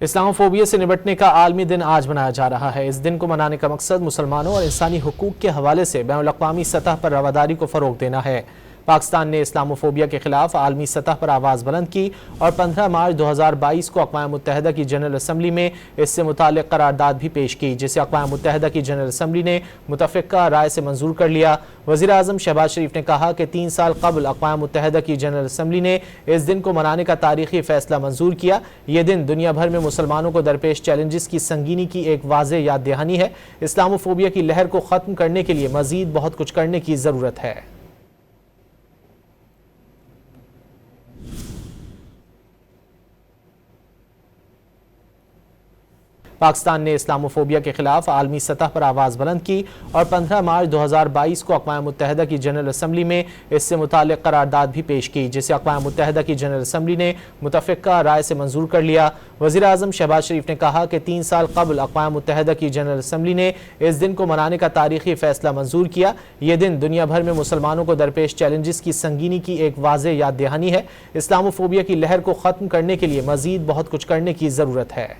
Islamophobia سے نمٹنے کا عالمی دن آج منایا جا رہا ہے۔ اس دن کو منانے کا مقصد مسلمانوں اور انسانی حقوق کے حوالے سے بین الاقوامی سطح پر رواداری کو فروغ دینا ہے۔ پاکستان نے اسلاموفوبیا کے خلاف عالمی سطح پر آواز بلند کی اور 15 مارچ 2022 کو اقوام متحدہ کی جنرل اسمبلی میں اس سے متعلق قرارداد بھی پیش کی، جسے اقوام متحدہ کی جنرل اسمبلی نے متفقہ رائے سے منظور کر لیا۔ وزیر اعظم شہباز شریف نے کہا کہ 3 سال قبل اقوام متحدہ کی جنرل اسمبلی نے اس دن کو منانے کا تاریخی فیصلہ منظور کیا۔ یہ دن دنیا بھر میں مسلمانوں کو درپیش چیلنجز کی سنگینی کی ایک واضح یاد دہانی ہے۔ اسلاموفوبیا کی لہر کو ختم کرنے کے لیے مزید بہت کچھ کرنے کی ضرورت ہے۔ پاکستان نے اسلاموفوبیا کے خلاف عالمی سطح پر آواز بلند کی اور 15 مارچ 2022 کو اقوام متحدہ کی جنرل اسمبلی میں اس سے متعلق قرارداد بھی پیش کی، جسے اقوام متحدہ کی جنرل اسمبلی نے متفقہ رائے سے منظور کر لیا۔ وزیر اعظم شہباز شریف نے کہا کہ 3 سال قبل اقوام متحدہ کی جنرل اسمبلی نے اس دن کو منانے کا تاریخی فیصلہ منظور کیا۔ یہ دن دنیا بھر میں مسلمانوں کو درپیش چیلنجز کی سنگینی کی ایک واضح یاد دہانی ہے۔ اسلاموفوبیا کی لہر کو ختم کرنے کے لیے مزید بہت کچھ کرنے کی ضرورت ہے۔